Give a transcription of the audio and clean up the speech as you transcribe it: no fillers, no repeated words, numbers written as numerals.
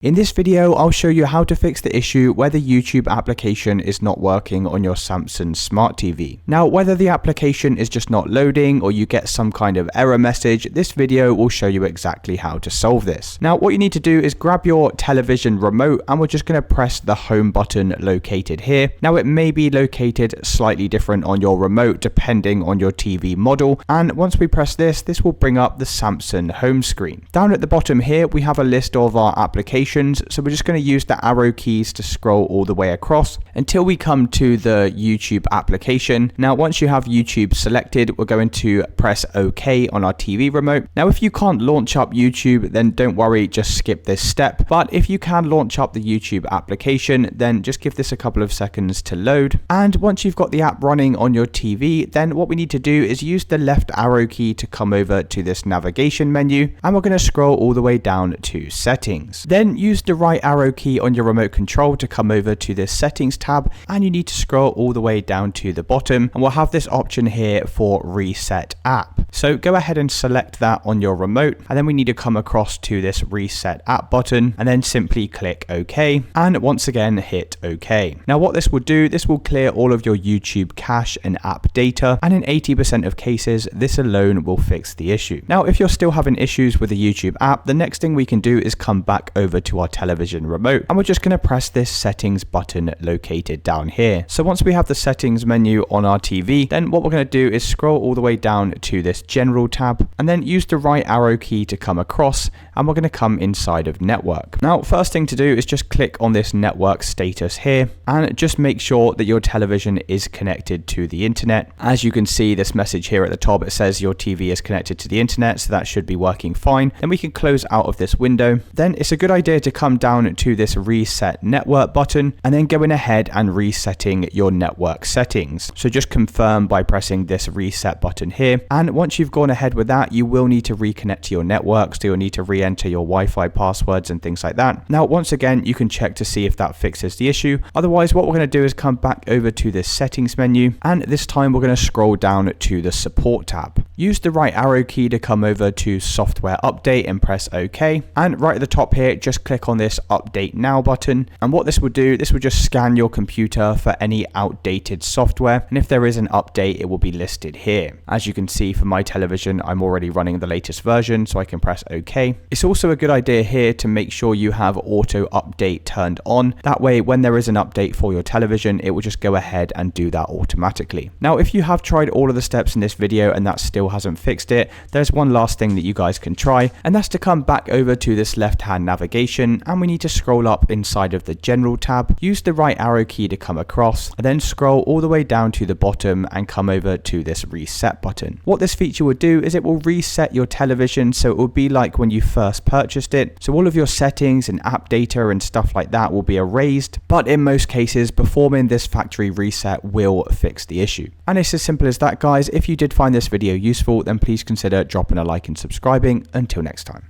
In this video, I'll show you how to fix the issue where the YouTube application is not working on your Samsung Smart TV. Now, whether the application is just not loading or you get some kind of error message, this video will show you exactly how to solve this. Now, what you need to do is grab your television remote and we're just going to press the home button located here. Now, it may be located slightly different on your remote depending on your TV model. And once we press this, this will bring up the Samsung home screen. Down at the bottom here, we have a list of our applications. So we're just going to use the arrow keys to scroll all the way across until we come to the YouTube application. Now, once you have YouTube selected, we're going to press OK on our TV remote. Now, if you can't launch up YouTube, then don't worry, just skip this step. But if you can launch up the YouTube application, then just give this a couple of seconds to load. And once you've got the app running on your TV, then what we need to do is use the left arrow key to come over to this navigation menu. And we're going to scroll all the way down to settings. Then use the right arrow key on your remote control to come over to this settings tab, and you need to scroll all the way down to the bottom, and we'll have this option here for reset app. So go ahead and select that on your remote, and then we need to come across to this reset app button and then simply click OK, and once again hit OK. Now what this will do, this will clear all of your YouTube cache and app data, and in 80% of cases this alone will fix the issue. Now if you're still having issues with the YouTube app, the next thing we can do is come back over to our television remote, and we're just going to press this settings button located down here. So once we have the settings menu on our TV, then what we're going to do is scroll all the way down to this general tab and then use the right arrow key to come across, and we're going to come inside of network. Now first thing to do is just click on this network status here and just make sure that your television is connected to the internet. As you can see, this message here at the top, it says your TV is connected to the internet, so that should be working fine. Then we can close out of this window. Then it's a good idea to come down to this reset network button and then going ahead and resetting your network settings. So just confirm by pressing this reset button here, and once you've gone ahead with that, you will need to reconnect to your network, so you'll need to re-enter your Wi-Fi passwords and things like that. Now once again, you can check to see if that fixes the issue. Otherwise, what we're going to do is come back over to this settings menu, and this time we're going to scroll down to the support tab. Use the right arrow key to come over to software update and press OK, and right at the top here, just click on this update now button, and what this will do, this will just scan your computer for any outdated software, and if there is an update, it will be listed here. As you can see for my television, I'm already running the latest version, so I can press OK. It's also a good idea here to make sure you have auto update turned on. That way, when there is an update for your television, it will just go ahead and do that automatically. Now, if you have tried all of the steps in this video and that still hasn't fixed it, there's one last thing that you guys can try, and that's to come back over to this left-hand navigation, and we need to scroll up inside of the general tab, use the right arrow key to come across, and then scroll all the way down to the bottom and come over to this reset button. What this feature will do is it will reset your television, so it will be like when you first purchased it. So all of your settings and app data and stuff like that will be erased, but in most cases, performing this factory reset will fix the issue. And it's as simple as that, guys. If you did find this video useful, then please consider dropping a like and subscribing. Until next time.